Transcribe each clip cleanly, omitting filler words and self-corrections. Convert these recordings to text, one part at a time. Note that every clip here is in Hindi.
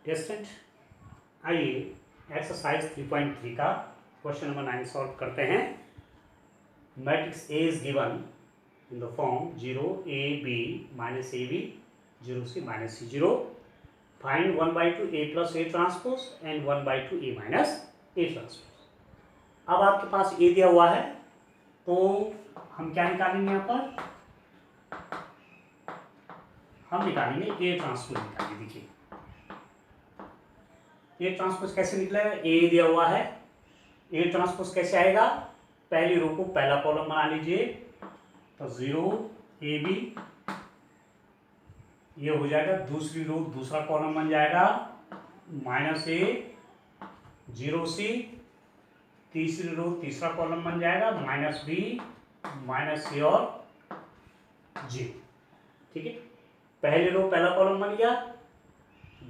टेस्टेंट आइए एक्सरसाइज 3.3 का क्वेश्चन नंबर 9 सॉल्व करते हैं। Matrix A is given in the form 0 a b minus a b 0 c minus c 0। Find 1/2 a plus a transpose and 1/2 a minus a transpose. अब आपके पास a दिया हुआ है तो हम क्या निकालेंगे, यहाँ पर हम निकालेंगे a ट्रांसपोज निकालेंगे। देखिए ए ट्रांसपोज कैसे निकला है, ए दिया हुआ है, ए ट्रांसपोज कैसे आएगा, पहली रो को पहला कॉलम बना लीजिए तो 0 ए बी ये हो जाएगा, दूसरी रो दूसरा कॉलम बन जाएगा -a 0 सी, तीसरी रो तीसरा कॉलम बन जाएगा -b -c और g। ठीक है, पहली रो पहला कॉलम बन गया,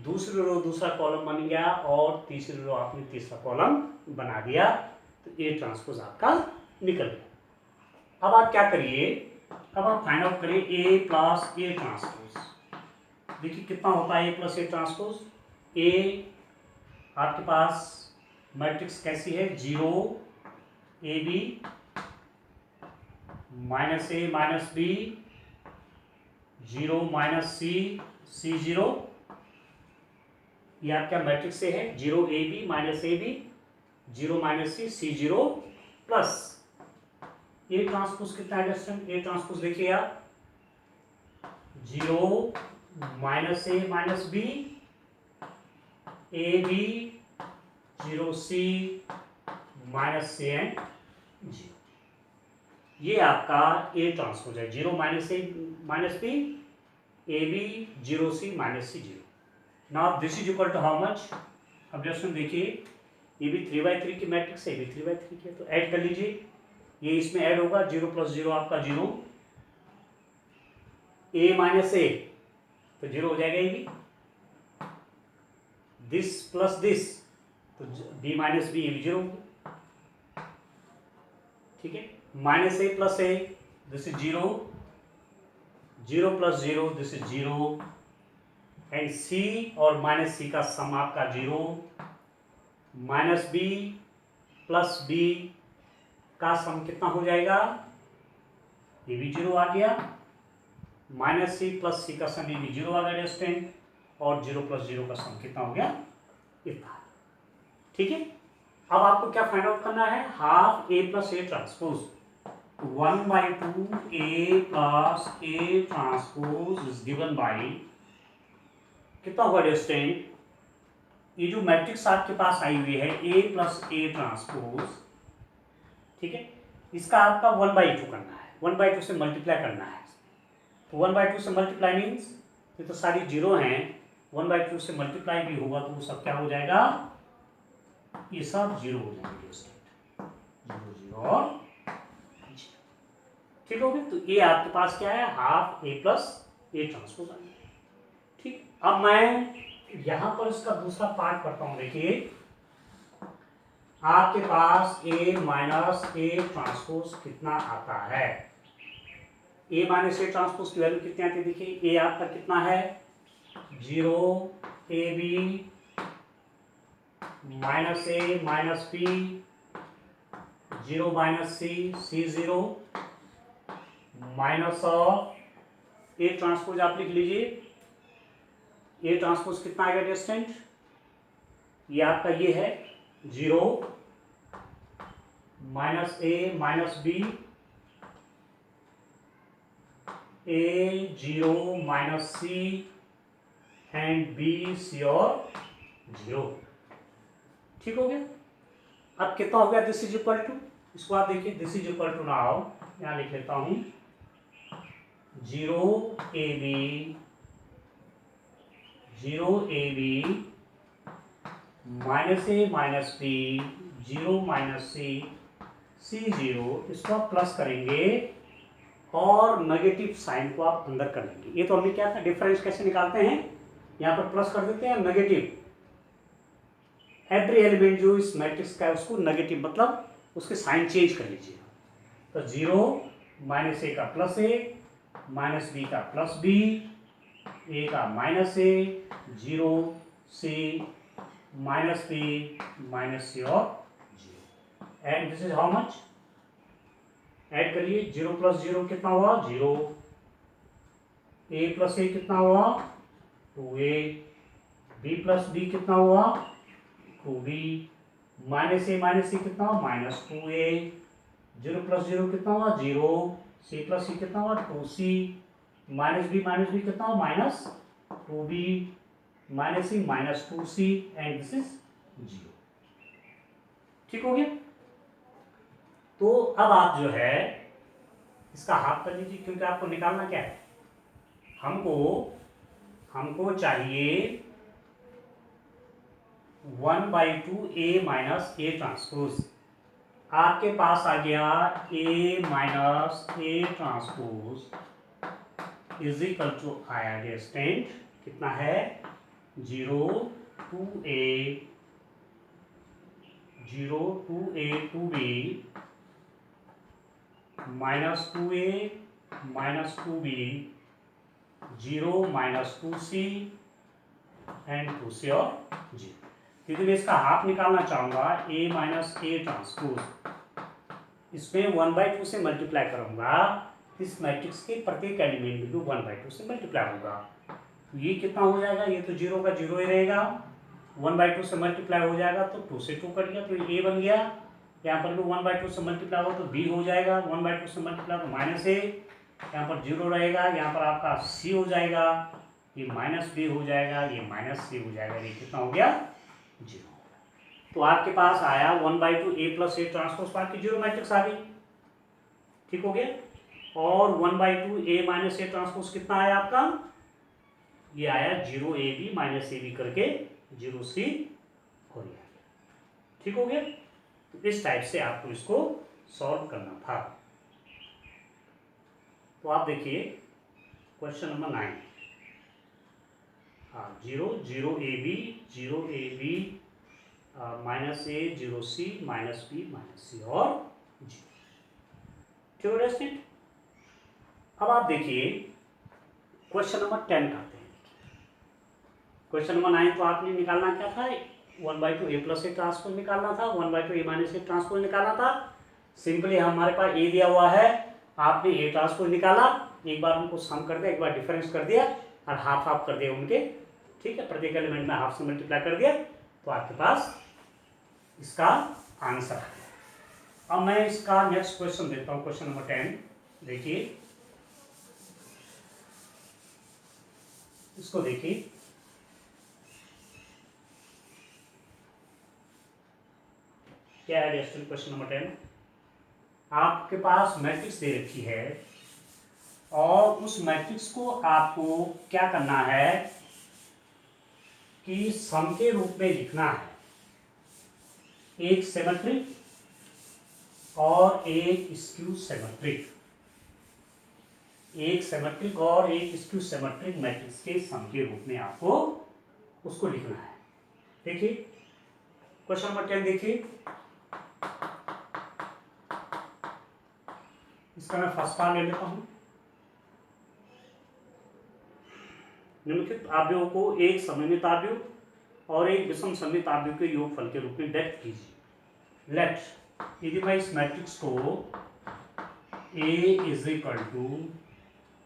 दूसरी रो दूसरा कॉलम बन गया और तीसरी रो आपने तीसरा कॉलम बना दिया तो ए ट्रांसपोज आपका निकल गया। अब आप क्या करिए, अब आप फाइंड आउट करिए ए प्लस ए ट्रांसपोज। देखिए कितना होता है ए प्लस ए ट्रांसपोज। ए आपके पास मैट्रिक्स कैसी है, 0 A B -a -b 0 -c c 0। ये आपका मैट्रिक्स से है 0 a b -a b 0 -c c 0 plus A transpose कितना है डिस्टेंट, ए ट्रांसपोज देखिए आप 0 -a -b a b 0 c -c and g। ये आपका ए ट्रांसपोज है 0 -a -b a b 0 c -c 0। Now this is equal to how much. अब जस्ट देखिए ये भी 3/3 की मैट्रिक्स है, ये भी 3/3 की है, तो ऐड कर लीजिए, ये इसमें ऐड होगा 0 + 0 आपका 0, a -a तो 0 हो जाएगा, ये भी दिस प्लस दिस तो b -b ये भी 0 होगा। ठीक है, -a + a this is 0, 0 + 0 this is 0 and c और -c का सम आपका 0, -b + b का सम कितना हो जाएगा, ये भी 0 आ गया, -c + c का सम ये भी 0 आ गया डिस्टेंट, और 0 + 0 का सम कितना हो गया, इतना। ठीक है, अब आपको क्या फाइंड आउट करना है, half a + a transpose 1/2 a + a transpose is given by कितना हुआ डिस्टेंट, ये जो मैट्रिक्स आपके पास आई हुई है a + a ट्रांसपोज, ठीक है, इसका आपका 1/2 करना है, 1/2 से मल्टीप्लाई करना है। तो 1/2 से मल्टीप्लाई मीन्स ये तो सारी 0 हैं, 1/2 से मल्टीप्लाई भी होगा तो वो सब क्या हो जाएगा, ये सब 0 हो जाएंगे डिस्टेंट, 0 0 और 0। ठीक हो गया, तो ये आपके पास क्या है, हाफ a + a ट्रांसपोज आ गया। ठीक, अब मैं यहां पर इसका दूसरा पार्ट करता हूं। देखिए आपके पास a - a ट्रांसपोज कितना आता है, a - a ट्रांसपोज की वैल्यू कितनी आती है, देखिए a आपका कितना है 0 a b -a -b 0 -c c 0 minus of a transpose आप लिख लीजिए, ए ट्रांसपोज कितना आएगा डिस्टेंट, ये आपका ये है 0 -a -b a 0 -c and b c और 0। ठीक हो गया, अब कितना हो गया, दिस इज इक्वल टू, इसको आप देखिए this is equal to now यहां लिख लेता हूं 0 a b 0 a b -a -b 0 -c c 0, इसको आप प्लस करेंगे और नेगेटिव साइन को आप अंदर कर लेंगे। ये तो हमने क्या था, डिफरेंस कैसे निकालते हैं, यहाँ पर प्लस कर देते हैं, नेगेटिव एवरी एलिमेंट जो इस मैट्रिक्स का है उसको नेगेटिव मतलब उसके साइन चेंज कर लीजिए। तो 0 -a का +a -b का +b a का -a 0 C minus B minus C और 0 and this is how much, add करिए 0 प्लस 0 कितना हुआ 0, A प्लस A कितना हुआ 2A, B प्लस B कितना हुआ 2B, माइनस A कितना हुआ -2A, 0 प्लस 0 कितना हुआ 0, C प्लस C कितना हुआ 2C, माइनस B कितना हुआ -2B, minus C -2C and this is 0। ठीक हो गया। तो अब आप जो है इसका हाफ कर लीजिए, क्योंकि आपको निकालना क्या है, हमको चाहिए 1/2 A माइनस A ट्रांसपोज। आपके पास आ गया A minus A transpose is equal to आया डिस्टेंट कितना है 0 2A 2B -2A -2B 0 -2C and 2C और 0। क्योंकि मैं इसका हाफ निकालना चाहूंगा A माइनस A ट्रांसपोज, इसमें 1/2 से मल्टीप्लाई करूंगा, इस मैट्रिक्स के प्रत्येक एलिमेंट में भी 1/2 से मल्टीप्लाई होगा, तो ये कितना हो जाएगा, ये तो 0 का 0 ही रहेगा, 1/2 से मल्टीप्लाई हो जाएगा तो 2 से 2 कट गया तो A बन गया, यहाँ पर भी 1/2 से मल्टीप्लाई हो तो B हो जाएगा, 1/2 से मल्टीप्लाई तो -A, यहाँ पर 0 रहेगा, यहाँ पर आपका C हो जाएगा, ये -B हो जाएगा, ये -C हो जाएगा, ये कितना हो गया 0। तो आपके पास आया 1/2 A plus A transpose part की 0 मैट्रिक्स आ गई। ठीक हो गया। और 1/2 A माइनस A ट्रांसपोज कितना आया आपका, ये आया 0AB माइनस AB करके 0C हो गया। ठीक हो गया। तो इस टाइप से आपको इसको सॉल्व करना था। तो आप देखिए question number 9, 0 0AB -A 0C -B -C और 0। ठीक है। अब आप देखिए क्वेश्चन नंबर 10 करते हैं। क्वेश्चन नंबर 9 तो आपने निकालना क्या था, 1/2 A प्लस A ट्रांसपोज निकालना था, 1/2 A माइनस A ट्रांसपोज निकालना था। सिंपली हमारे पास A दिया हुआ है, आपने A ट्रांसपोज निकाला, एक बार उनको सम कर दिया, एक बार डिफरेंस कर दिया और हाफ हाफ कर दिया उनके। ठीक है, प्रत्येक एलिमेंट में हाफ से मल्टीप्लाई कर दिया, तो आपके पास इसका आंसर है। अब मैं इसका नेक्स्ट क्वेश्चन देता हूं, क्वेश्चन नंबर 10। देखिए इसको, देखिए क्या है क्वेश्चन नंबर 10। आपके पास मैट्रिक्स दे रखी है और उस मैट्रिक्स को आपको क्या करना है कि सम के रूप में लिखना है, एक सिमेट्रिक और एक स्क्यू सिमेट्रिक, एक सिमेट्रिक और एक स्क्यू सिमेट्रिक मैट्रिक्स के सम के रूप में आपको उसको लिखना है। देखिए क्वेश्चन नंबर 10 देखिए, इसका मैं फर्स्ट पार्ट ले लेता हूं। निम्नलिखित आव्यूहों को एक सममित आव्यूह और एक विषम सममित आव्यूह के योगफल के रूप में व्यक्त कीजिए। लेट, यदि मैं इस मैट्रिक्स को A इज इक्वल टू,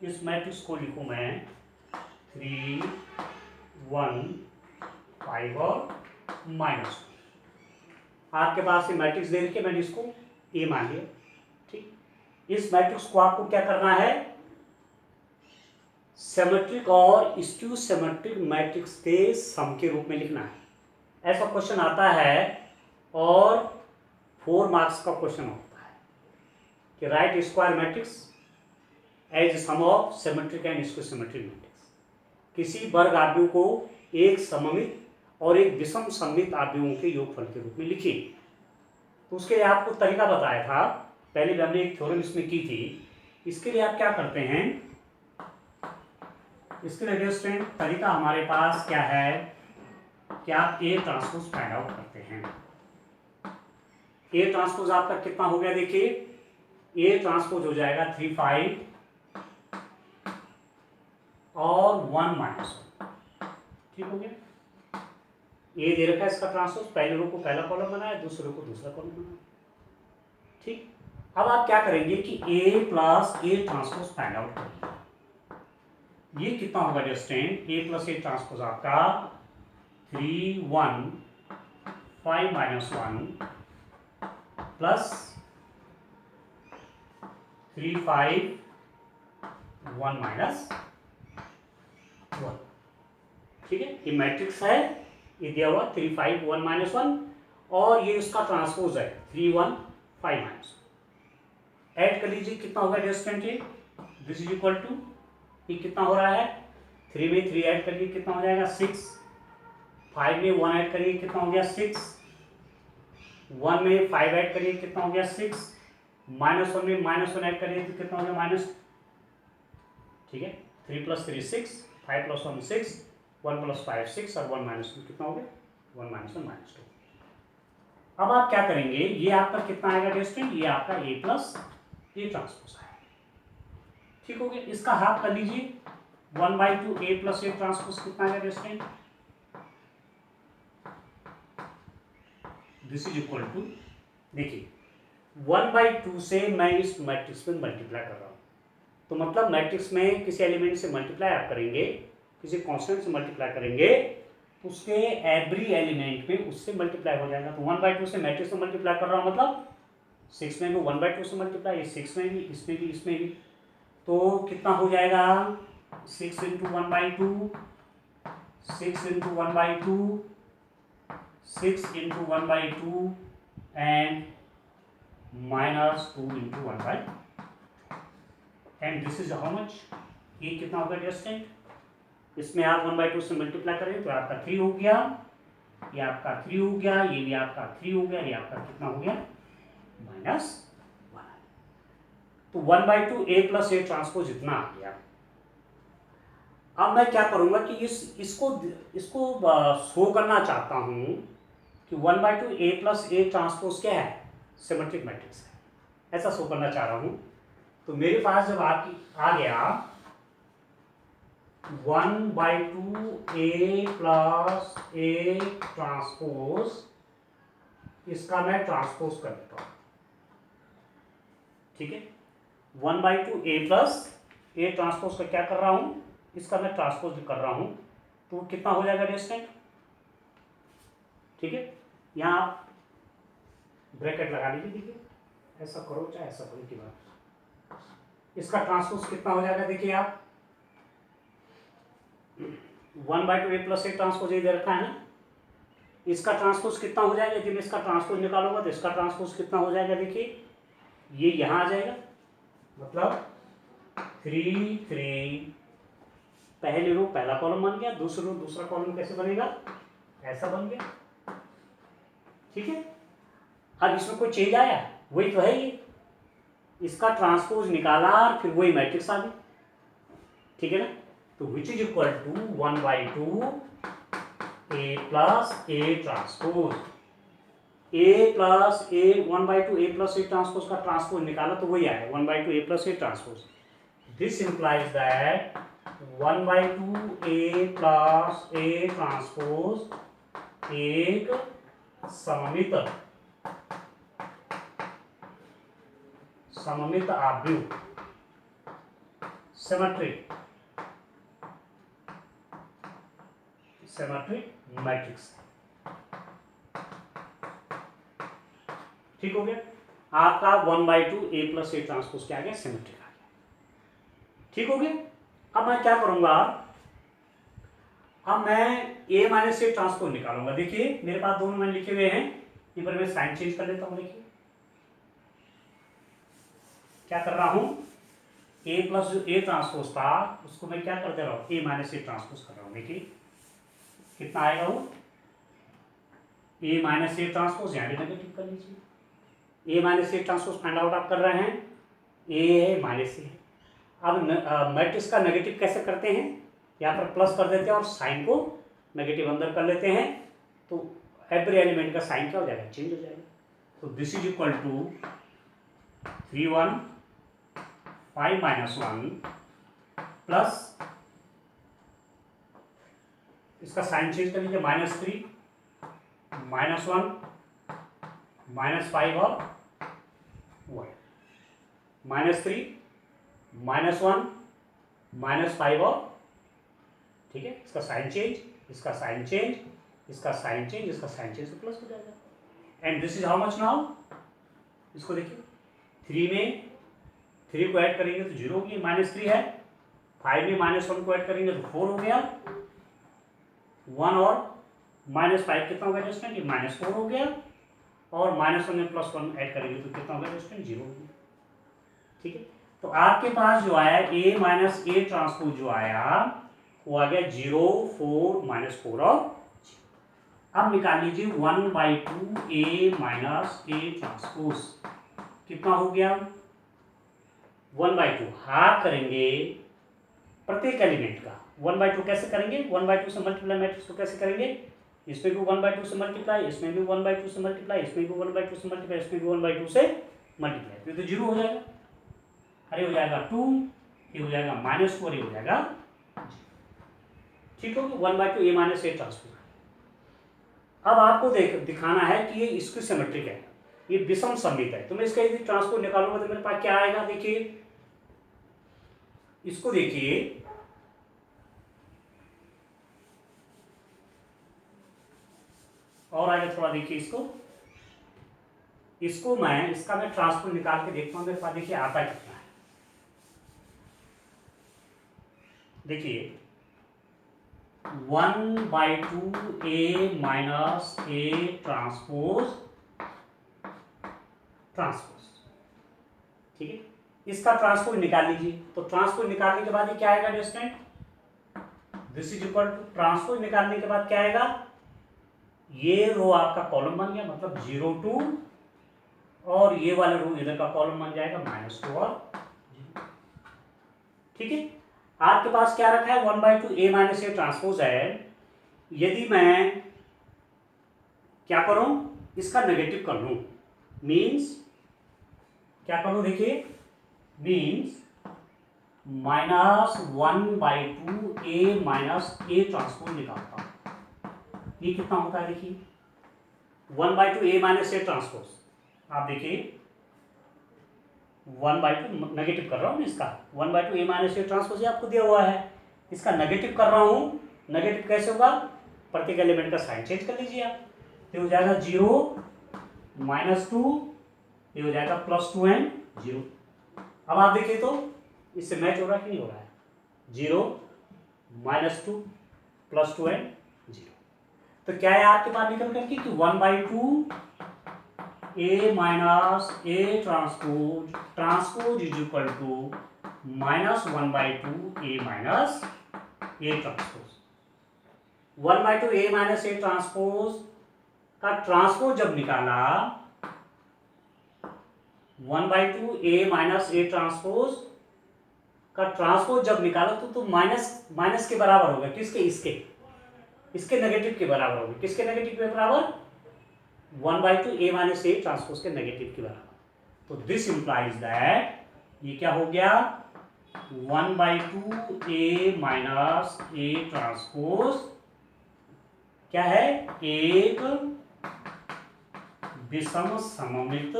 इस मैट्रिक्स को लिखूं मैं 3 1 5 और -2। आपके पास ये मैट्रिक्स दे रखी है, मैंने इसको A मान लिया। ठीक, इस मैट्रिक्स को आपको क्या करना है, सिमेट्रिक और स्क्यू सिमेट्रिक मैट्रिक्स के सम के रूप में लिखना है। ऐसा क्वेश्चन आता है और 4 मार्क्स का क्वेश्चन होता है कि right square matrix as sum of symmetric and skew symmetric matrix. किसी वर्ग आव्यूह को एक सममित और एक विषम सममित आव्यूहों के योगफल के रूप में लिखिए। तो उसके लिए आपको तरीका बताया था, पहले भी हमने एक थ्योरम इसमें की थी। इसके लिए आप क्या करते हैं, इसके लिए स्टूडेंट तरीका हमारे पास क्या है कि आप A ट्रांसपोज फाइंड आउट करते हैं। A ट्रांसपोज आपका कितना हो गया, देखिए A ट्रांसपोज हो जाएगा 3 5 और 1 -1। ठीक हो गया। ए दे रखा है इसका ट्रांसपोज, पहले रो को पहला कॉलम बनाया, दूसरे रो को दूसरा कॉलम बनाया। ठीक, अब आप क्या करेंगे कि A plus A transpose find out करेंगे। ये कितना होगा distant, A plus A transpose आपका 3 1 5 माइनस 1 प्लस 3 5 1 माइनस 1। ठीक है, ये मैट्रिक्स है, ये दिया हुआ 3 5 1 माइनस 1 और ये उसका ट्रांसपोज है 3 1 5 माइनस। ऐड कर लीजिए कितना होगा डिस्टेंट, ये दिस इज इक्वल टू, ये कितना हो रहा है 3 में 3 ऐड करिए कितना हो जाएगा 6, 5 में 1 ऐड करिए कितना हो गया 6, 1 में 5 ऐड करिए कितना हो गया 6, -1 में -1 ऐड करिए तो कितना हो गया माइनस। ठीक है, 3 + 3 6, 5 + 1 6, 1 + 5 6 और 1 - 1 कितना हो गया 1 - 1 -2। अब आप क्या करेंगे, ये आपका कितना आएगा डिस्टेंस, ये आपका ए प्लस ए ट्रांसपोज है। ठीक हो गया, इसका हाफ कर लीजिए 1/2 ए प्लस ए ट्रांसपोज कितना आएगा distance, this is equal to, देखिए 1/2 से मैं इस मैट्रिक्स में मल्टीप्लाई कर रहा हूँ, तो मतलब मैट्रिक्स में किसी एलिमेंट से मल्टीप्लाई आप करेंगे, किसी कांस्टेंट से मल्टीप्लाई करेंगे तो उसके एवरी एलिमेंट में उससे मल्टीप्लाई हो जाएगा। तो 1/2 से मैट्रिक्स में मल्टीप्लाई कर रहा हूँ मतलब 6 में भी 1/2 से मल्टीप्लाई, 6 में भी, इसमें भी, इसमें भी, तो कितना हो जाएगा 6 × 1/2, 6 × 1/2, 6 × 1/2 and -2 × 1/2 and this is how much, ये कितना होगा डिस्टेंट, इसमें आप 1/2 से मल्टीप्लाई करें तो आपका 3 हो गया, ये आपका 3 हो गया, ये भी आपका 3 हो गया, ये आपका कितना हो गया -1। तो 1/2 ए प्लस ए ट्रांसपोज इतना आ गया। अब मैं क्या करूंगा कि इसको शो करना चाहता हूं कि 1/2 ए प्लस ए ट्रांसपोज क्या है, सिमेट्रिक मैट्रिक्स है, ऐसा शो करना चाह रहा हूं। तो मेरे पास जब आ गया 1/2 ए प्लस ए ट्रांसपोज, इसका मैं ट्रांसपोज कर देता हूं। ठीक है, 1/2 ए प्लस ए ट्रांसपोज का क्या कर रहा हूं, इसका मैं ट्रांसपोज कर रहा हूं, तो कितना हो जाएगा डिस्टेंट। ठीक है, यहां आप ब्रैकेट लगा लीजिए, देखिए ऐसा करो चाहे ऐसा करो की बात, इसका ट्रांसपोज कितना हो जाएगा, देखिए आप 1/2 ए प्लस ए ट्रांसपोज ये दे रखा है ना, इसका ट्रांसपोज कितना हो जाएगा, जब इसका ट्रांसपोज निकालूंगा तो इसका ट्रांसपोज कितना हो जाएगा, देखिए ये यहां आ जाएगा, मतलब 3 3, पहली रो पहला कॉलम बन गया, दूसरी रो दूसरा कॉलम कैसे बनेगा, ऐसा बन गया। ठीक है, अब इसमें कोई चेंज आया, वही तो है ये, इसका ट्रांसपोज निकाला और फिर वही मैट्रिक्स आ गई। ठीक है ना, तो which is equal to 1/2 A plus A transpose, A plus A 1/2 A plus A transpose का ट्रांसपोज निकाला तो वही आया 1/2 A plus A transpose. This implies that 1/2 A plus A transpose एक सममित आव्यूह, सिमेट्रिक मैट्रिक्स। ठीक हो गया, आपका 1/2 ए प्लस ए ट्रांसपोज क्या आ गया, सिमेट्रिक आ गया। ठीक हो गया, अब मैं क्या करूंगा, अब मैं ए माइनस ए ट्रांसपोज निकालूंगा। देखिए मेरे पास दोनों मैंने लिखे हुए हैं, इन पर मैं साइन चेंज कर लेता हूं। देखिए क्या कर रहा हूं, ए प्लस जो ए ट्रांसपोज था उसको मैं क्या कर दे रहा हूं, ए माइनस ए ट्रांसपोज कर रहा हूं। देखिए कितना आएगा वो, ए माइनस ए ट्रांसपोज, यहाँ भी नेगेटिव कर लीजिए, A minus A transpose find out आप कर रहे हैं, ए है माइनस ए है। अब मैट्रिक्स का नेगेटिव कैसे करते हैं, यहाँ पर प्लस कर देते हैं और साइन को नेगेटिव अंदर कर लेते हैं, तो एवरी एलिमेंट का साइन क्या हो जाएगा, चेंज हो जाएगा। तो this is equal to 3 1 5 - 1 plus, इसका साइन चेंज कर लीजिए -3 -1 -5 और 1, -3 -1 -5 और, ठीक है, इसका साइन चेंज, इसका साइन चेंज, इसका साइन चेंज, इसका साइन चेंज, तो प्लस हो जाएगा। And this is how much now, इसको देखिए 3 में 3 को ऐड करेंगे तो 0 होगी, -3 है, 5 में -1 को ऐड करेंगे तो 4 हो गया, 1 और -5 कितना हो गया रेस्टेंट, ये -4 हो गया, और -1 में +1 ऐड करेंगे तो कितना हो गया रेस्टेंट, 0 हो गया। ठीक है, तो आपके पास जो आया A माइनस A ट्रांसपोज जो आया वो आ गया 0 4 -4 और 0। अब निकाल लीजिए 1/2 A माइनस A ट्रांसपोज कितना हो गया, 1/2 हाफ करेंगे प्रत्येक एलिमेंट का। 1/2 कैसे करेंगे, 1/2 से मल्टीप्लाई मैट्रिक्स को कैसे करेंगे, इसमें भी 1/2 से मल्टीप्लाई, इसमें भी 1/2 से मल्टीप्लाई, इसमें भी 1/2 से मल्टीप्लाई, इसमें भी 1/2 से मल्टीप्लाई, तो 0 हो जाएगा, अरे हो जाएगा 2, ये हो जाएगा -2 और ये हो जाएगा, ठीक होगी 1/2 A माइनस A ट्रांसपोज। अब आपको दिखाना है कि ये इसकी सिमेट्रिक है, ये विषम सममित है, तो मैं इसका यदि ट्रांसपोज निकालूंगा तो मेरे पास क्या आएगा, देखिए इसको देखिए, और आगे थोड़ा देखिए इसको मैं ट्रांसपोज निकाल के देखता हूं मेरे पास, देखिए आता कितना है, देखिए 1/2 A माइनस A ट्रांसपोज, ठीक है, इसका ट्रांसपोज निकाल लीजिए, तो ट्रांसपोज निकालने के बाद ये क्या आएगा distant, this is equal to, transpose निकालने के बाद क्या आएगा, ये रो आपका कॉलम बन गया, मतलब 0 2, और ये वाला रो इधर का कॉलम बन जाएगा -2 और 0। ठीक है, आपके पास क्या रखा है, 1/2 A माइनस A ट्रांसपोज है, यदि मैं क्या करूं, इसका नेगेटिव कर लूं, मीन्स क्या कर लूं, देखिए means -1/2 A minus A transpose निकालता हूं, ये कितना होता है, देखिए 1/2 A माइनस A ट्रांसपोज, आप देखिए 1/2 नेगेटिव कर रहा हूं इसका, 1/2 A माइनस A ट्रांसपोज आपको दिया हुआ है, इसका नेगेटिव कर रहा हूं, नेगेटिव कैसे होगा, प्रत्येक एलिमेंट का साइन चेंज कर लीजिए आप, ये हो जाएगा 0 -2, ये हो जाएगा +2 एंड 0। अब आप देखिए तो इससे मैच हो रहा है कि नहीं हो रहा है, 0 -2 +2 एंड 0, तो क्या है आपके पास निकल करके कि 1/2 A minus A transpose is equal to -1/2 A minus A transpose. 1/2 A minus A transpose का ट्रांसपोज जब निकाला, 1/2 A माइनस A ट्रांसपोज का ट्रांसपोज जब निकाला तो माइनस के बराबर होगा, किसके, इसके नेगेटिव के बराबर होगा, किसके नेगेटिव के बराबर, 1/2 A माइनस A ट्रांसपोज के नेगेटिव के बराबर, तो दिस इंप्लाइज दैट ये क्या हो गया, 1/2 A माइनस A ट्रांसपोज क्या है, एक विषम सममित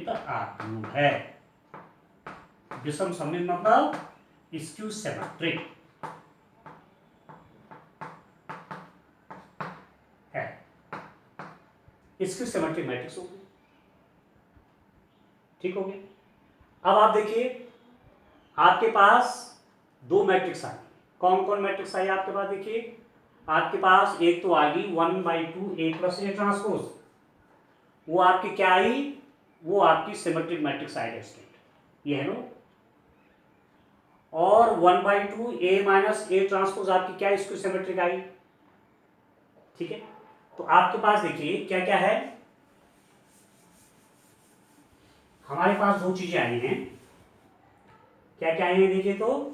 आत्म है, विषम सममित मतलब स्क्यू सिमेट्रिक है, स्क्यू सिमेट्रिक मैट्रिक्स होगी, ठीक हो गया। अब आप देखिए आपके पास दो मैट्रिक्स आई, कौन कौन मैट्रिक्स आई आपके पास, देखिए आपके पास एक तो आ गई 1/2 A प्लस A ट्रांसपोज, वो आपकी क्या आई, वो आपकी सिमेट्रिक मैट्रिक्स आई स्टेट, ये है नो, और 1/2 A माइनस A ट्रांसपोज आपकी क्या इसकी सिमेट्रिक आई, ठीक है, तो आपके पास देखिए क्या क्या है, हमारे पास दो चीजें आई हैं, क्या क्या आई है देखिए तो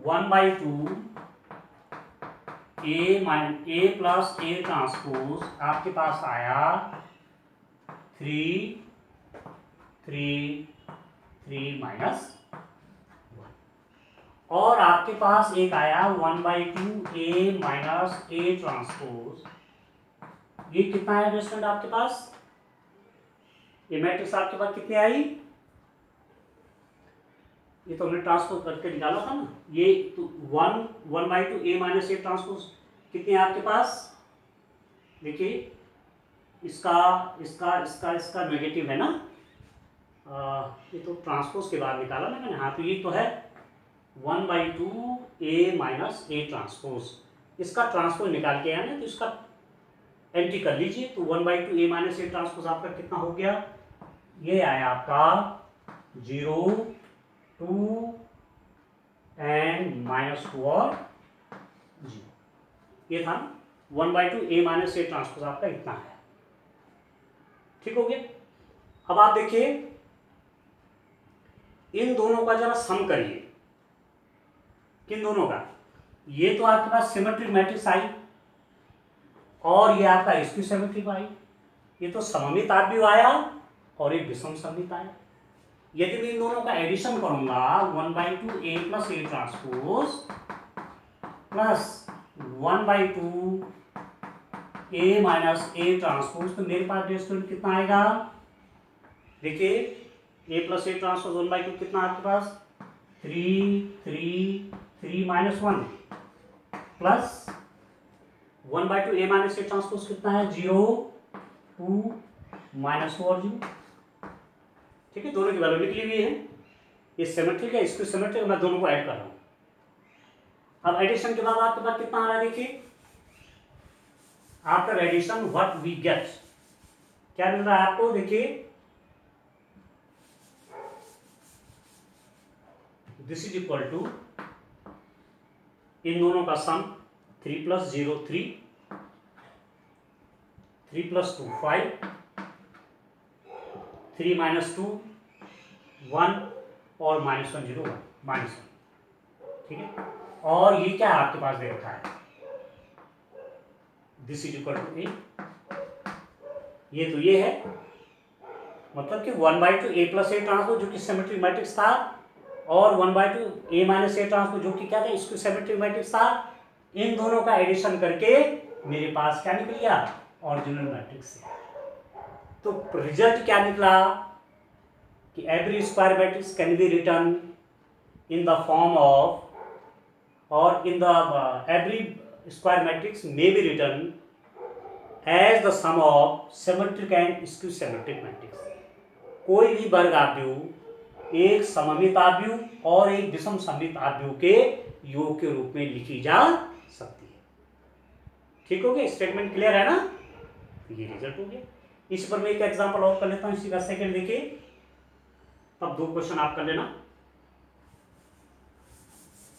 1/2 A प्लस A ट्रांसपोज आपके पास आया 3 3 3 -1, और आपके पास एक आया 1/2 A माइनस A ट्रांसपोज। ये कितना है स्टूडेंट आपके पास? ये मैट्रिक्स आपके पास कितनी आई? ये तो हमने ट्रांसपोज करके निकाला था ना। ये तो 1/2 A माइनस A ट्रांसपोज कितने हैं आपके पास? देखिए इसका इसका इसका इसका नेगेटिव है ना। ये तो ट्रांसपोज के बाद निकाला ना मैंने। हाँ, तो ये तो है 1/2 A माइनस A ट्रांसपोज। इसका ट्रांसपोज निकाल के आया ना, तो इसका एंट्री कर लीजिए। तो 1/2 A माइनस A ट्रांसपोज आपका कितना हो गया? ये आया आपका 0, 2 एंड -2 और 0। ये था 1/2 A माइनस A ट्रांसपोज आपका इतना है। ठीक हो गया। अब आप देखिए इन दोनों का जरा सम करिए। किन दोनों का? ये तो आपके पास सिमेट्रिक मैट्रिक्स आई और ये आपका स्क्यू सिमेट्रिक आई। ये तो सममित आव्यूह आया और एक विषम सममित आया। यदि मैं इन दोनों का एडिशन करूंगा 1/2 A plus A transpose plus 1/2 A minus A transpose, तो मेरे पास स्टूडेंट कितना आएगा? देखिए A प्लस A ट्रांसपोज 1/2 कितना आपके पास? 3 3 3 -1 plus 1/2 A minus A transpose कितना है? 0 2 -2 और 0। ठीक है, दोनों की वैल्यू निकली हुई है। ये सिमेट्रिक है, इसको सिमेट्रिक, मैं दोनों को ऐड कर रहा हूं। अब एडिशन के बाद आपके पास कितना आ रहा है? देखिए after addition what we get, क्या मिल रहा है आपको? देखिए दिस इज इक्वल टू इन दोनों का सम 3 + 0 3, 3 + 2 5, 3 - 2 1 और -1 0 1 -1। ठीक है, और ये क्या आपके पास दे रखा है? दिस इज इक्वल टू ए। ये तो ये है, मतलब कि 1/2 A प्लस A ट्रांसपोज जो कि सिमेट्रिक मैट्रिक्स था और 1/2 A माइनस A ट्रांसपोज जो कि क्या था? इसको सिमेट्रिक मैट्रिक्स था। इन दोनों का एडिशन करके मेरे पास क्या निकल गया? Original matrix. तो रिजल्ट क्या निकला कि every square matrix can be written in the form of, और in the every square matrix may be written as the sum of symmetric and skew symmetric matrix. कोई भी वर्ग आव्यूह एक सममित आव्यूह और एक विषम सममित आव्यूह के योग के रूप में लिखी जा सकती है। ठीक हो गया? स्टेटमेंट क्लियर है ना? ये रिजल्ट हो गया। इस पर मैं एक एग्जांपल और कर लेता हूं, इसी का सेकंड देखिए, तब 2 क्वेश्चन आप कर लेना।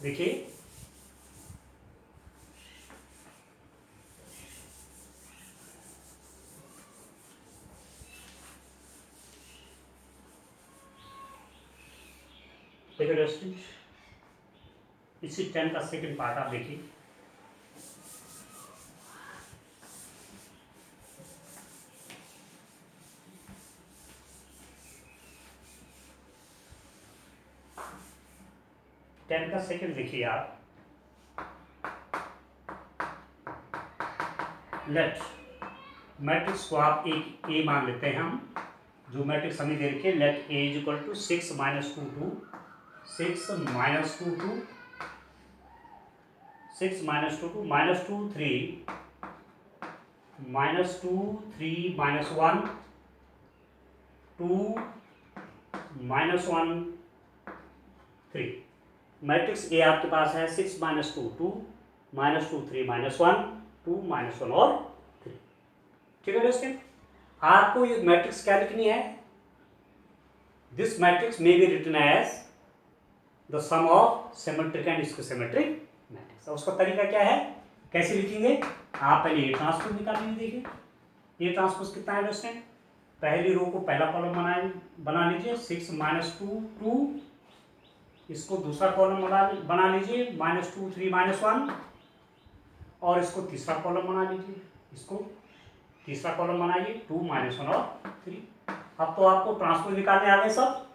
देखिए इसी 10 का सेकंड पार्ट आप देखिए। टेन का सेकंड देखिए आप। लेट मैट्रिक्स को आप एक ए मान लेते हैं हम, जो मैट्रिक्स हमें दे रखी है। Let A is equal to 6 - 2 2, 6 - 2 2, 6 - 2 2, -2 3, -2 3 -1 2 -1 3। Matrix A आपके पास है 6 - 2 2, -2 3 -1 2 -1 और 3। ठीक है दोस्तों, आपको ये मैट्रिक्स क्या लिखनी है? This matrix may be written as the sum of symmetric and skew symmetric matrix. उसका तरीका क्या है, कैसे लिखेंगे? आप पहले ए ट्रांसपोज निकालिए। देखिए ए ट्रांसपोज कितना है दोस्तों? पहली रो को पहला कॉलम बना लीजिए, 6 - 2 2, इसको दूसरा कॉलम बना लीजिए, -2 3 -1, और इसको तीसरा कॉलम बना लीजिए, इसको तीसरा कॉलम बनाइए, 2 -1 और 3। अब तो आपको ट्रांसपोज निकालने आ गए सब।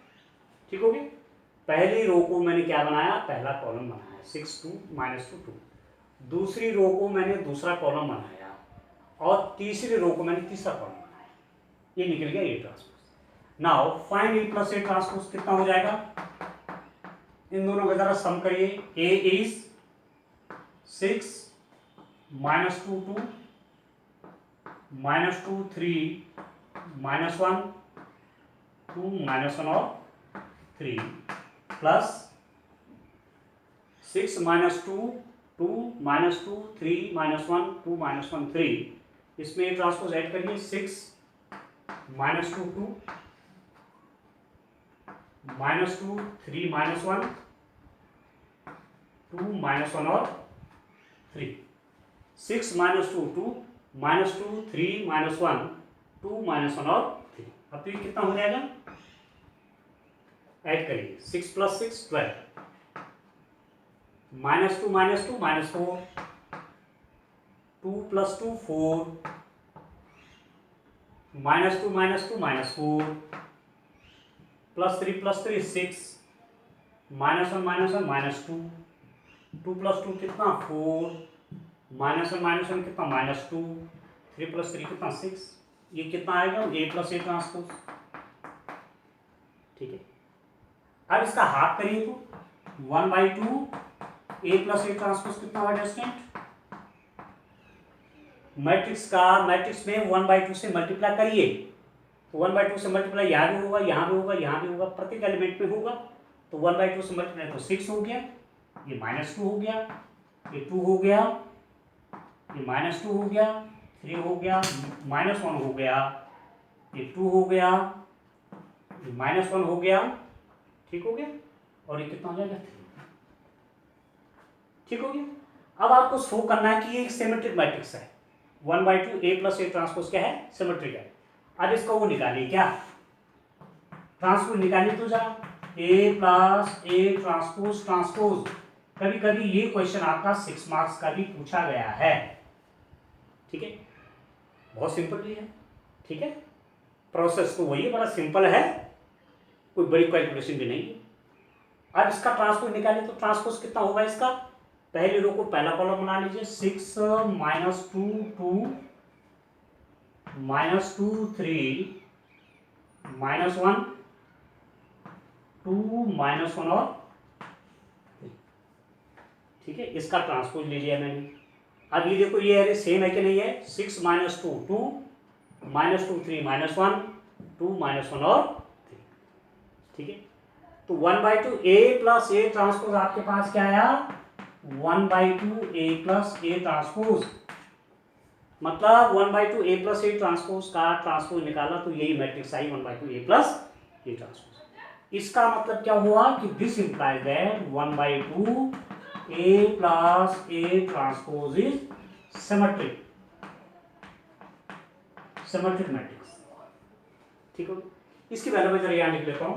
ठीक हो गया? पहली रो को मैंने क्या बनाया, पहला कॉलम बनाया 6 2 -2 2। दूसरी रो को मैंने दूसरा कॉलम बनाया और तीसरी रो को मैंने तीसरा कॉलम बनाया। ये निकल गया A transpose. Now find A plus A transpose कितना हो जाएगा, इन दोनों का जरा सम करिए। ए इज 6 -2 2 -2 3 -1 2 -1 और 3 प्लस 6 -2 2 -2 3 -1 2 -1 3। इसमें ये ट्रांसपोज ऐड करिए 6 -2 2 -2 3 -1 2 -1 और 3। 6 -2 2 -2 3 -1 2 -1 और 3। अब तो ये कितना हो जाएगा, ऐड करिए 6 + 6 12 -2 -2 -4 2 + 2 4 -2 -2 -4 +3 + 3 6 -1 -1 -2 2 + 2 कितना 4 -1 -1 कितना -2 3 + 3 कितना 6। ये कितना आएगा, ए प्लस ए ट्रांसपोज। ठीक है, अब इसका हाफ करिए तो 1/2 ए प्लस ए ट्रांसपोज कितना होगा डिस्टेंट। मैट्रिक्स में 1/2 से मल्टीप्लाई करिए तो 1/2 से मल्टीप्लाई यहाँ भी होगा, यहाँ भी होगा, यहाँ भी होगा, प्रत्येक एलिमेंट में होगा। तो 1/2 से मल्टीप्लाई तो 6 हो गया, ये -2 हो गया, ये 2 हो गया, ये -2 हो गया, 3 हो गया, -1 हो गया, ये 2 हो गया, ये -1 हो गया, ठीक हो गया, और ये कितना हो जाएगा 3। ठीक हो गया। अब आपको शो करना है कि ये एक सिमेट्रिक मैट्रिक्स है। 1/2 ए प्लस ए ट्रांसपोज क्या है, सिमेट्रिक है। अब इसका वो निकालिए, क्या ट्रांसपोज निकालिए तो जरा, ए प्लस ए ट्रांसपोज ट्रांसपोज। कभी कभी ये क्वेश्चन आपका 6 मार्क्स का भी पूछा गया है। ठीक है, बहुत सिंपल भी है। ठीक है, प्रोसेस तो वही बड़ा सिंपल है, कोई बड़ी कैलकुलेशन भी नहीं है। अब इसका ट्रांसपोज निकालिए तो ट्रांसपोज कितना होगा इसका, पहली रो को पहला कॉलम बना लीजिए 6 -2 2 -2 3 -1 2 -1 और 3। ठीक है, इसका ट्रांसपोज लीजिए मैंने। अब ये देखो ये अरे सेम है कि नहीं है, 6 -2 2 -2 3 -1 2 -1 और 3। ठीक है, तो 1/2 ए प्लस ए ट्रांसपोज आपके पास क्या आया, 1/2 ए प्लस ए ट्रांसपोज। मतलब 1/2 ए प्लस ए ट्रांसपोज का ट्रांसपोज निकाला तो यही matrix I 1/2 A plus A transpose. इसका मतलब क्या हुआ कि this implies that 1/2 A plus A transpose is symmetric matrix. ठीक है, इसकी वैल्यू मैं जरा यहां लिख लेता हूं,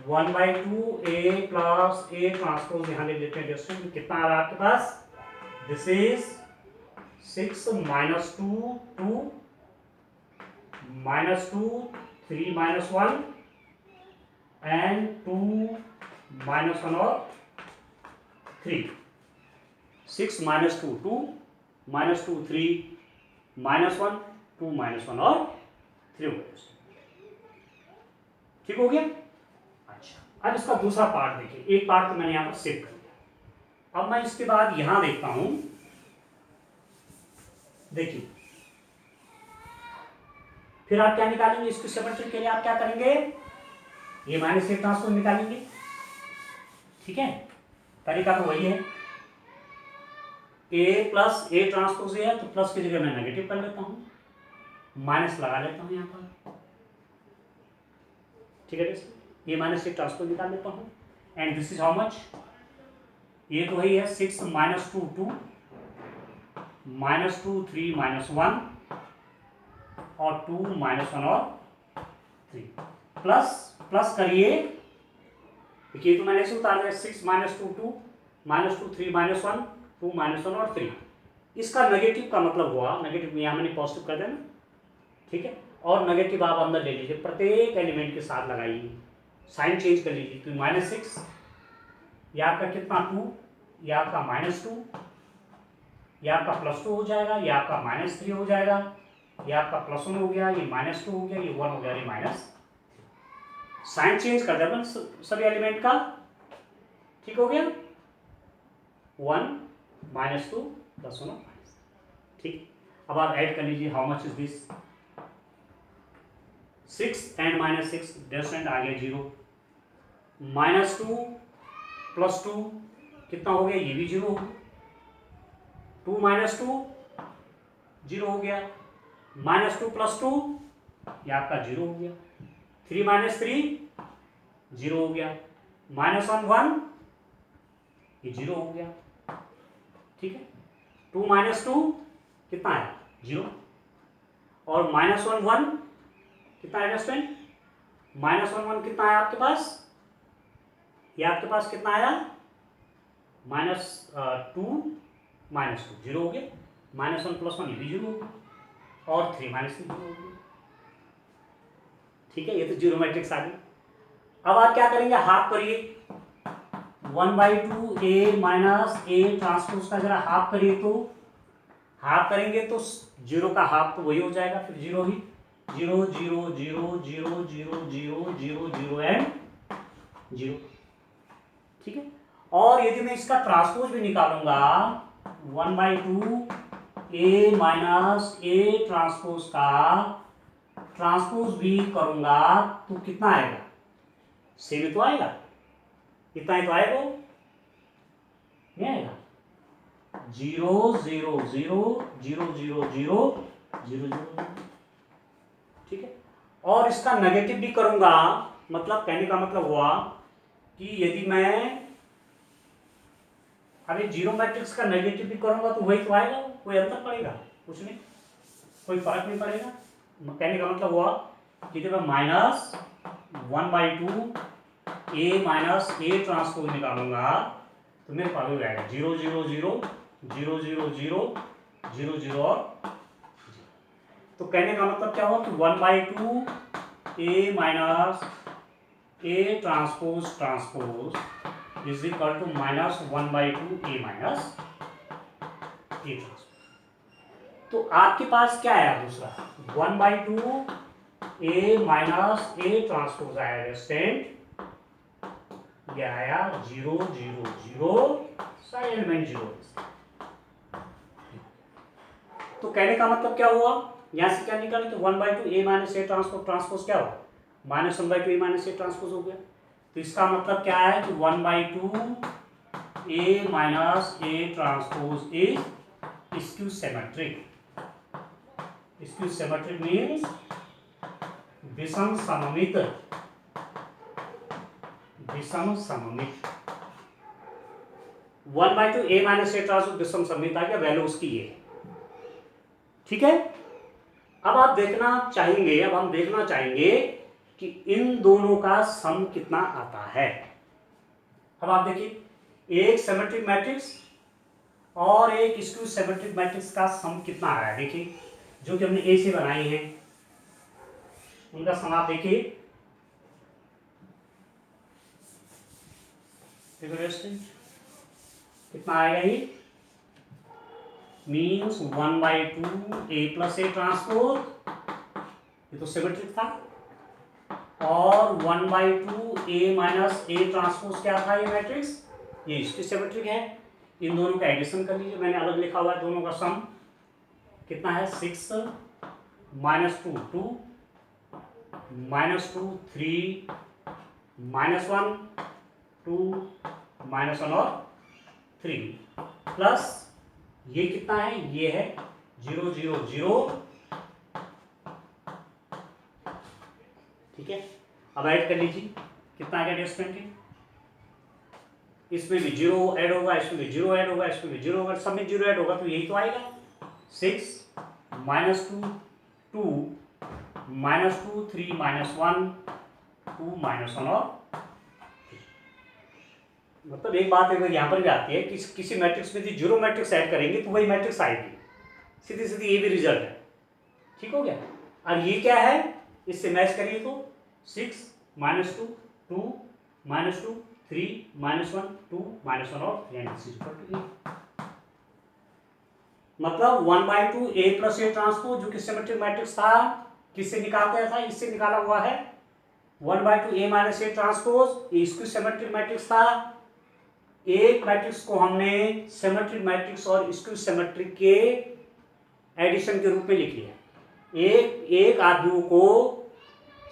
1/2 ए प्लस ए ट्रांसपोज यहां लिख लेते हैं। डिस्टेंस कितना आ रहा है आपके पास, दिस इज 6 -2 2 -2 3 -1 and 2 -1 और 3। 6 -2 2 -2 3 -1 2 -1 और 3 हो गया। ठीक हो गया। अच्छा, अब इसका दूसरा पार्ट देखिए, एक पार्ट तो मैंने यहां पर सेव कर दिया। अब मैं इसके बाद यहां देखता हूं, देखिए फिर आप क्या निकालेंगे, इसको सिमेट्रिक के लिए आप क्या करेंगे, ए माइनस ए ट्रांसपोज निकालेंगे। ठीक है, तरीका तो वही है, ए प्लस ए ट्रांसपोज है तो प्लस की जगह मैं नेगेटिव कर लेता हूं, माइनस लगा लेता हूं यहां पर। ठीक है, ए माइनस ए ट्रांसपोज निकाल लेता हूं, and this is how much, ये तो वही है 6 -2 2 -2 3 -1 और 2 -1 और 3 प्लस करिए, देखिए तो मैंने ऐसे उतार दिया 6 -2 2 -2 3 -1 2 -1 और 3। इसका नेगेटिव का मतलब हुआ, नेगेटिव यहाँ मैंने पॉजिटिव कर देना। ठीक है, और नेगेटिव आप अंदर ले लीजिए, प्रत्येक एलिमेंट के साथ लगाइए। साइन चेंज कर लीजिए, तो -6, ये आपका कितना 2, ये आपका -2, ये आपका +2 हो जाएगा, ये आपका -3 हो जाएगा, ये आपका +1 हो गया, ये -2 हो गया, ये 1 हो गया, ये माइनस। साइन चेंज कर देना सभी एलिमेंट का, ठीक हो गया, 1 -2 +1 ठीक। अब आप ऐड कर लीजिए, how much is this, 6 and -6 different आ गया 0, -2 +2 कितना हो गया, ये भी 0 हो गया, 2 -2 0 हो गया, -2 +2 ये आपका 0 हो गया, 3 -3 0 हो गया, -1 1 ये 0 हो गया, ठीक है। 2 -2 कितना है 0, और -1 1 कितना है स्टूडेंट, -1 1 कितना है आपके पास, ये आपके पास कितना आया, -2 -2 0 हो गया, -1 +1 ये भी 0 हो गया, और 3 -3 0 हो गया, ठीक है। ये तो जीरो मैट्रिक्स आ गई। अब आप क्या करेंगे, हाफ करिए, 1/2 A माइनस A ट्रांसपोज का जरा हाफ करिए, तो हाफ करेंगे तो 0 का हाफ तो वही हो जाएगा, फिर 0 ही, 0 0 0 0 0 0 0 0 एंड 0, ठीक है। और यदि मैं इसका ट्रांसपोज भी निकालूंगा, 1/2 A माइनस A ट्रांसपोज का ट्रांसपोज भी करूंगा तो कितना आएगा, सेम ही तो आएगा, इतना ही तो आएगा, नहीं आएगा, 0 0 0 0 0 0 0 0, ठीक है। और इसका नेगेटिव भी करूंगा, मतलब कहने का मतलब हुआ कि यदि मैं अभी जीरो मैट्रिक्स का नेगेटिव भी करूंगा तो वही तो आएगा, कोई अंतर पड़ेगा, कुछ नहीं, कोई फर्क नहीं पड़ेगा। कहने का मतलब हुआ कि जब मैं -1/2 A माइनस A ट्रांसपोज निकालूंगा तो मेरे पास हो जाएगा 0 0 0 0 0 0 0 0 और, तो कहने का मतलब क्या हुआ कि 1/2 A minus A transpose transpose is equal to -1/2 A minus A transpose. तो आपके पास क्या आया दूसरा, 1/2 A माइनस A ट्रांसपोज आया, रेस्टेंट ये आया 0 0 0, सारे एलिमेंट 0। तो कहने का मतलब क्या हुआ, यहां से क्या निकाले, तो 1/2 A minus A transpose transpose क्या हुआ, -1/2 A माइनस A ट्रांसपोज हो गया। तो इसका मतलब क्या है कि 1/2 A minus A transpose is skew symmetric. Skew symmetric means विषम सममित, विषम सममित। 1/2 A माइनस A ट्रांसपोज विषम सममित आ गया, वैल्यू उसकी ये, ठीक है। अब आप देखना चाहेंगे, अब हम देखना चाहेंगे कि इन दोनों का सम कितना आता है। अब आप देखिए, एक सिमेट्रिक मैट्रिक्स और एक स्क्यू सिमेट्रिक मैट्रिक्स का सम कितना आ रहा है, देखिए जो कि हमने ए से बनाई है उनका सम आप देखिए, कितना आएगा, ये means 1/2 A plus A transpose, ये तो सिमेट्रिक था, और 1/2 A माइनस A ट्रांसपोज क्या था, ये मैट्रिक्स, ये इसकी सिमेट्रिक है। इन दोनों का एडिशन कर लीजिए, मैंने अलग लिखा हुआ है, दोनों का सम कितना है, 6 -2 2 -2 3 -1 2 -1 और 3 प्लस ये कितना है, ये है 0 0 0, ठीक है। अब ऐड कर लीजिए, कितना आ गया डिस्टेंट, इसमें भी 0 ऐड होगा, इसमें भी 0 ऐड होगा, इसमें भी 0 होगा, सब में 0 ऐड होगा तो यही तो आएगा, 6 -2 2 -2 3 -1 2 -1 और, मतलब एक बात अगर यहाँ पर भी आती है कि किसी मैट्रिक्स में यदि जीरो मैट्रिक्स ऐड करेंगे तो वही मैट्रिक्स आएगी, सीधी सीधी ये भी रिजल्ट है, ठीक हो गया। और ये क्या है, इससे मैच करिए तो 6 -2 2 -2 3 -1 2 -1 और 3 and this is equal to A. मतलब 1/2 ए प्लस ए ट्रांसपोज जो कि सिमेट्रिक मैट्रिक्स था, किससे निकाल दिया था, इससे निकाला हुआ है। 1/2 ए माइनस ए ट्रांसपोज इसको सिमेट्रिक मैट्रिक्स था। एक मैट्रिक्स को हमने सिमेट्रिक मैट्रिक्स और स्क्यू सिमेट्रिक के एडिशन के रूप में लिख लिया। एक आव्यूह को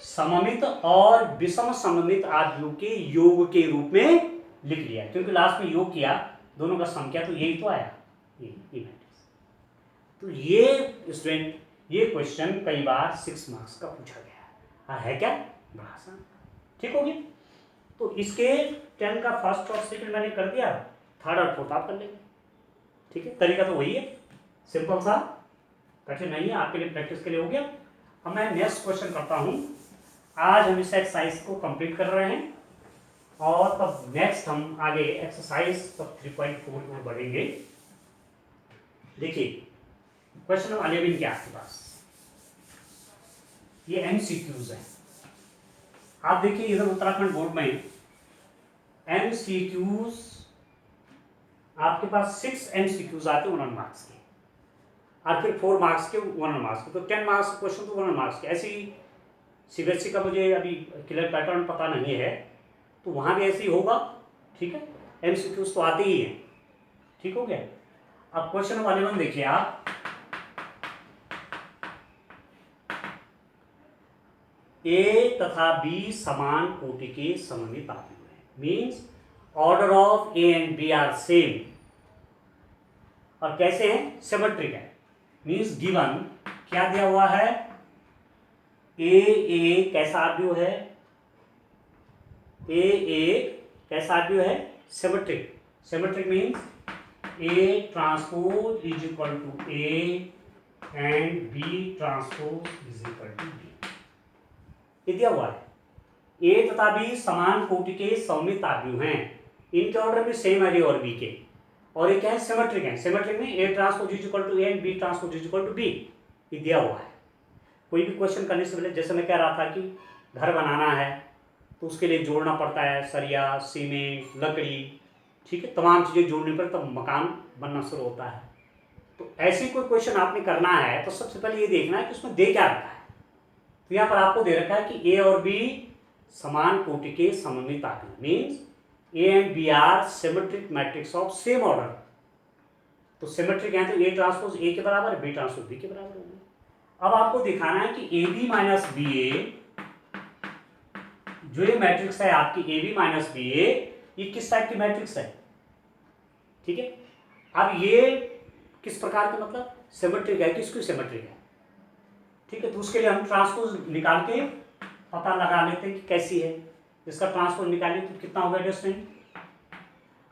सममित और विषम सममित आव्यूह के योग के रूप में लिख लिया, क्योंकि लास्ट में योग किया दोनों का सम किया तो यही तो आया, ये मैट्रिक्स। तो ये स्टूडेंट, ये क्वेश्चन कई बार 6 मार्क्स का पूछा गया है क्या, बड़ा आसान। ठीक होगी। तो इसके 10 का फर्स्ट और सेकंड मैंने कर दिया, थर्ड और फोर्थ आप कर लेंगे। ठीक है, तरीका तो वही है, सिंपल सा, कठिन नहीं है, आपके लिए प्रैक्टिस के लिए हो गया। अब मैं नेक्स्ट क्वेश्चन करता हूं। आज हम इस एक्सरसाइज को कंप्लीट कर रहे हैं और तब नेक्स्ट हम आगे एक्सरसाइज तब 3.4 में बढ़ेंगे। देखिए क्वेश्चन नंबर 11 क्या आपके पास, ये MCQs है। आप देखिए इधर उत्तराखंड बोर्ड में MCQs आपके पास 6 MCQs आते हैं 1 मार्क्स के, और फिर 4 मार्क्स के 1 मार्क्स के, तो 10 मार्क्स का क्वेश्चन तो 1 मार्क्स के। ऐसे ही CBSE का मुझे अभी क्लियर पैटर्न पता नहीं है, तो वहाँ भी ऐसे ही होगा। ठीक है, MCQs तो आते ही हैं। ठीक हो गया। अब क्वेश्चन नंबर 11 देखिए आप, A तथा B समान कोटि के सममित आव्यूह हैं, means order of A and B are same, और कैसे हैं, सिमेट्रिक है। मीन्स गिवन क्या दिया हुआ है, A कैसा आव्यूह है, A कैसा आव्यूह है, symmetric. Symmetric means A transpose is equal to A and B transpose is equal to B, ये दिया हुआ है। A तथा B समान कोटि के सममित आव्यूह हैं, इनके ऑर्डर भी सेम है A और B के, और ये क्या है, सिमेट्रिक है। सिमेट्रिक में A transpose is equal to A and B transpose is equal to B, ये दिया हुआ है। कोई भी क्वेश्चन करने से पहले, जैसे मैं कह रहा था कि घर बनाना है तो उसके लिए जोड़ना पड़ता है सरिया, सीमेंट, लकड़ी, ठीक है, तमाम चीज़ें जोड़ने पर तब मकान बनना शुरू होता है। तो ऐसी कोई क्वेश्चन आपने करना है तो सबसे पहले ये देखना है कि उसमें दे क्या रखा है। तो यहाँ पर आपको दे रखा है कि A और B समान कोटि के सममित आव्यूह, means A and B are symmetric matrix of same order. तो सिमेट्रिक है तो A ट्रांसपोज A के बराबर है, B ट्रांसपोज B के बराबर होगा। अब आपको दिखाना है कि AB माइनस BA, जो ये मैट्रिक्स है आपकी AB माइनस BA, ये किस टाइप की मैट्रिक्स है। ठीक है, अब ये किस प्रकार के, मतलब सिमेट्रिक है, किसकी सिमेट्रिक है। ठीक है, तो उसके लिए हम ट्रांसपोज निकाल के पता लगा लेते हैं कि कैसी है। इसका ट्रांसपोज निकालिए तो कितना होगा डिस्टेंस।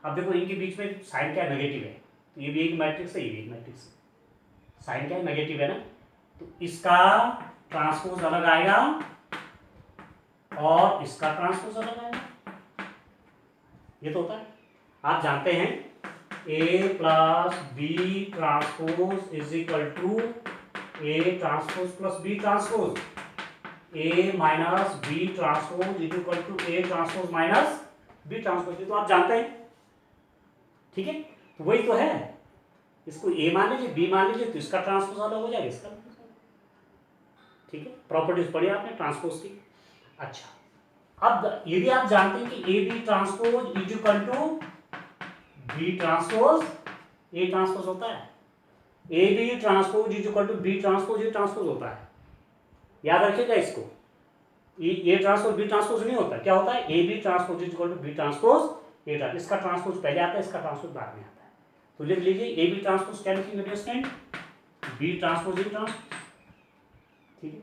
अब देखो इनके बीच में साइन क्या है, नेगेटिव है, तो ये भी एक मैट्रिक्स है, ये भी एक मैट्रिक्स है। साइन क्या है, नेगेटिव है ना, तो इसका ट्रांसपोज अलग आएगा और इसका ट्रांसपोज अलग आएगा। ये तो होता है, आप जानते हैं A plus B transpose is equal to A transpose plus B transpose, A minus B transpose is equal to A transpose minus B transpose, तो आप जानते हैं। ठीक है, तो वही तो है। इसको A मान लीजिए, B मान लीजिए, तो इसका ट्रांसपोज अलग हो जाएगा, इसका। ठीक है, प्रॉपर्टीज पढ़ी आपने ट्रांसपोज की। अच्छा, अब ये भी आप जानते हैं कि A B transpose is equal to B transpose A transpose होता है। A B transpose is equal to B transpose A transpose होता है, याद रखिएगा इसको। ए ट्रांसपोज बी ट्रांसपोज नहीं होता, क्या होता है, A B transpose is equal to B transpose A transpose, इसका ट्रांसपोज पहले आता है, इसका ट्रांसपोज बाद में आता है। तो लिख लीजिए ए बी ट्रांसपोज क्या लिखेंगे student, B transpose A transpose. ठीक है,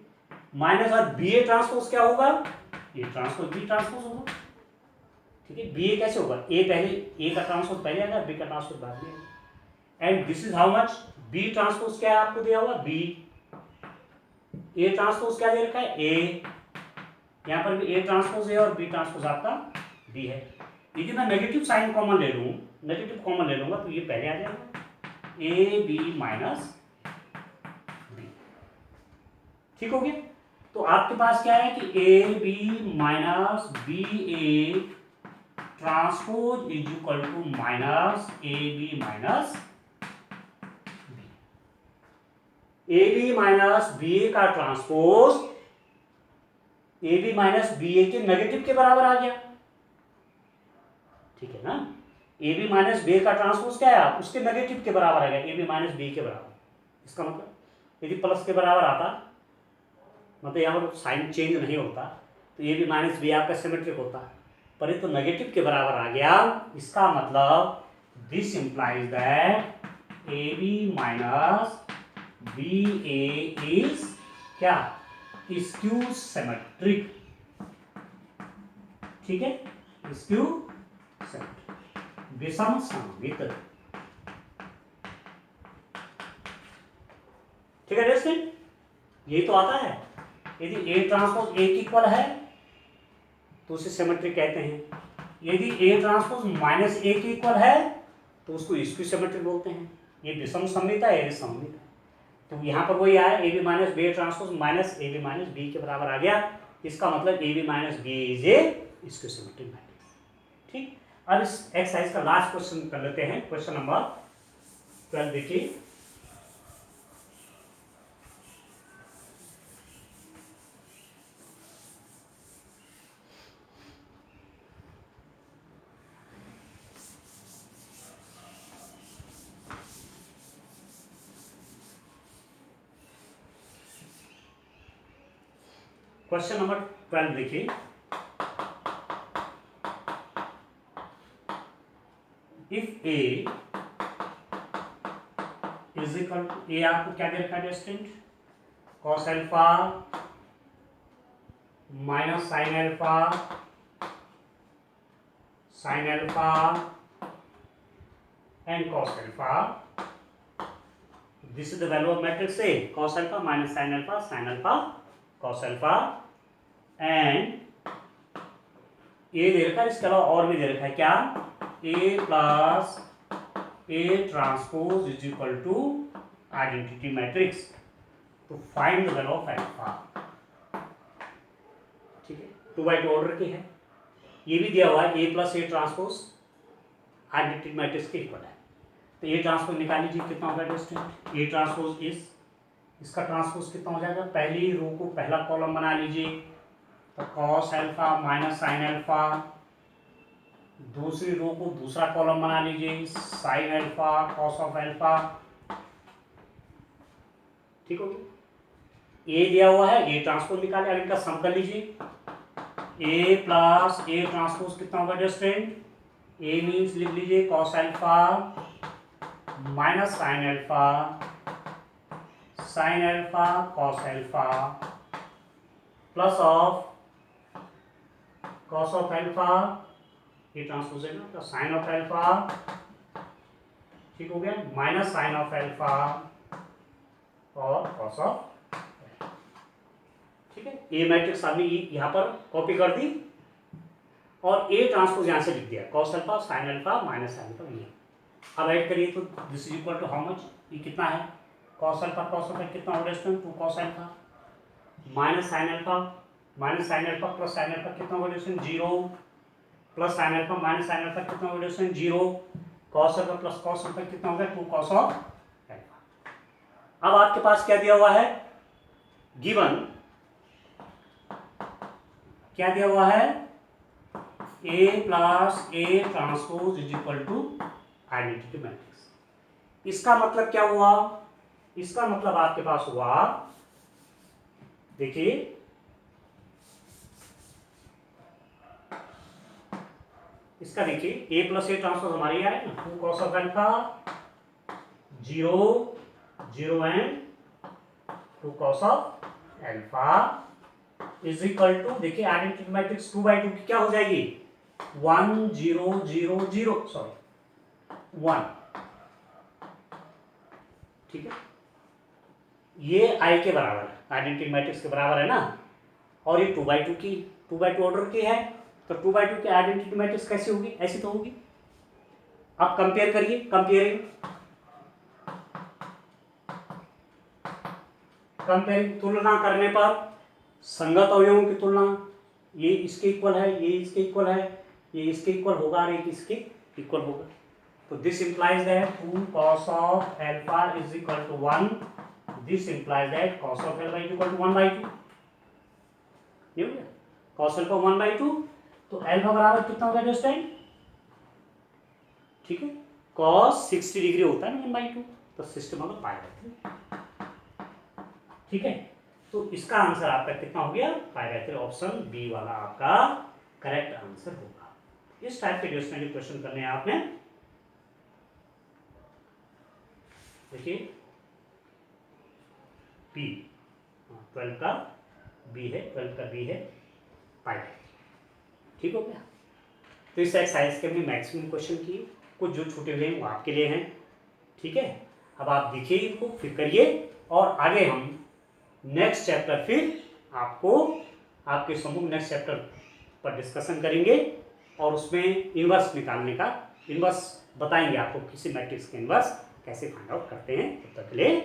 माइनस और बी ए ट्रांसपोज क्या होगा, ये ट्रांसपोज बी ट्रांसपोज होगा। ठीक है, बी ए कैसे होगा, ए पहले, ए का ट्रांसपोज पहले आएगा, बी का ट्रांसपोज बाद में आएगा। And this is how much, B transpose क्या है आपको दिया हुआ बी, ए ट्रांसपोज क्या दे रखा है ए, यहाँ पर भी ए ट्रांसपोज है और बी ट्रांसपोज आपका बी है। यदि मैं नेगेटिव साइन कॉमन ले लूँ, नेगेटिव कॉमन ले लूंगा तो ये पहले आ जाएगा ए बी माइनस बी। ठीक हो गया। तो आपके पास क्या है कि A B minus B A transpose is equal to minus A B minus A B minus B A का transpose A B minus B A के नेगेटिव के बराबर आ गया, ठीक है ना। ए बी माइनस बी का ट्रांसपोज क्या है, उसके नेगेटिव के बराबर आ गया, ए बी माइनस बी के बराबर। इसका मतलब यदि प्लस के बराबर आता, मतलब यहाँ पर साइन चेंज नहीं होता, तो ए बी माइनस बी आपका सिमेट्रिक होता, पर ये तो नेगेटिव के बराबर आ गया। इसका मतलब this implies that A B minus B A is क्या, स्क्यू सिमेट्रिक, ठीक है, स्क्यू सिमेट्रिक, विषम सममित, ठीक है दोस्तों। यही तो आता है, यदि ए ट्रांसपोज ए इक्वल है तो उसे सिमेट्रिक कहते हैं, यदि ए ट्रांसपोज माइनस ए के इक्वल है तो उसको स्क्यू सिमेट्रिक बोलते हैं। ये विषम सममित है, ये सममित है। तो यहाँ पर वही आया, A B minus B transpose minus A B minus B के बराबर आ गया। इसका मतलब A B minus B is a skew symmetric matrix, ठीक। अब इस एक्सरसाइज का लास्ट क्वेश्चन कर लेते हैं, क्वेश्चन नंबर 12 देखिए। क्वेश्चन नंबर 12 देखिए। If A is equal to, A आपको क्या दे रखा है student, cos alpha minus sine alpha, sine alpha and cos alpha, this is the value of matrix A, cos alpha minus sine alpha, sine alpha cos alpha, and A दे रखा है, इसके अलावा और भी दे रखा है क्या, A plus A transpose is equal to identity matrix, तो find the value of alpha, ठीक है, 2x2 ऑर्डर की है। ये भी दिया हुआ है A plus A transpose identity matrix के इक्वल है, तो ए ट्रांसपोज निकाल लीजिए, कितना होगा दोस्तों, ए ट्रांसपोज इस, इसका ट्रांसपोज कितना हो जाएगा, पहली रो को पहला कॉलम बना लीजिए, तो cos alpha minus sine alpha, दूसरी रो को दूसरा कॉलम बना लीजिए, sign alpha cos of alpha, ठीक हो गया। ए दिया हुआ है, ए ट्रांसपोज निकाले, अब इनका सम कर लीजिए, ए प्लस ए ट्रांसपोज कितना होगा स्टूडेंट, ए मीन्स लिख लीजिए cos alpha minus sine alpha, sine alpha cos alpha plus of cos of alpha, ये ट्रांसपोज है ना, तो साइन ऑफ अल्फा, ठीक हो गया, माइनस साइन ऑफ अल्फा और कॉस ऑफ, ठीक है। ए मैट्रिक्स हमने यहाँ पर कॉपी कर दी और ए ट्रांसपोज यहाँ से लिख दिया, cos alpha sine alpha minus sine alpha, ये अब ऐड करिए तो this is equal to how much, ये कितना है, कॉस अल्फा कॉस अल्फा कितना हो रहा है, 2 cos alpha minus sine alpha, minus sine alpha plus sine alpha कितना होगा दोस्तों, 0, plus sign alpha minus sine alpha कितना होगा दोस्तों, 0, cos alpha plus cos alpha कितना होगा, 2 कॉस ऑफ अल्फा। अब आपके पास क्या दिया हुआ है, गिवन क्या दिया हुआ है, A plus A transpose is equal to identity matrix. इसका मतलब क्या हुआ, इसका मतलब आपके पास हुआ, देखिए इसका, देखिए ए प्लस ए ट्रांसपोज हमारी आए ना, 2 cos of alpha 0 0 and 2 cos of alpha is equal to, देखिए आइडेंटिटी मैट्रिक्स 2/2 की क्या हो जाएगी, 1 0 0 0, सॉरी 1, ठीक है, ये आई के बराबर है, आइडेंटिटी मैट्रिक्स के बराबर है ना, और ये 2/2 की, 2/2 ऑर्डर की है, तो 2/2 की आइडेंटिटी मैट्रिक्स कैसी होगी, ऐसी तो होगी। अब कंपेयर करिए, कंपेयरिंग तुलना करने पर संगत अवयवों की तुलना, ये इसके इक्वल है, ये इसके इक्वल है, ये इसके इक्वल होगा और एक इसके इक्वल होगा। तो this implies that 2 cos of alpha is equal to 1, this implies that cos of alpha is equal to 1/2, ये हो गया cos alpha 1/2, तो अल्फा बराबर कितना होगा इस टाइम, ठीक है, cos 60 डिग्री होता है ना 1/2, तो सिस्टम होगा पाई, ठीक है। तो इसका आंसर आपका कितना हो गया, पाई, ऑप्शन बी वाला आपका करेक्ट आंसर होगा। इस टाइप के डिस्क्रिप्टिव क्वेश्चन करने हैं आपने। देखिए बी 12 का बी है, 12 का बी है पाई, ठीक हो गया। तो इस एक्सरसाइज के हमने मैक्सिमम क्वेश्चन किए, कुछ जो छूटे हुए हैं वो आपके लिए हैं, ठीक है। अब आप देखिए इनको, फिर करिए, और आगे हम नेक्स्ट चैप्टर फिर आपको आपके सम्मुख नेक्स्ट चैप्टर पर डिस्कशन करेंगे, और उसमें इनवर्स निकालने का, इनवर्स बताएंगे आपको, किसी मैट्रिक्स के इनवर्स कैसे फाइंड आउट करते हैं। तब तक के लिए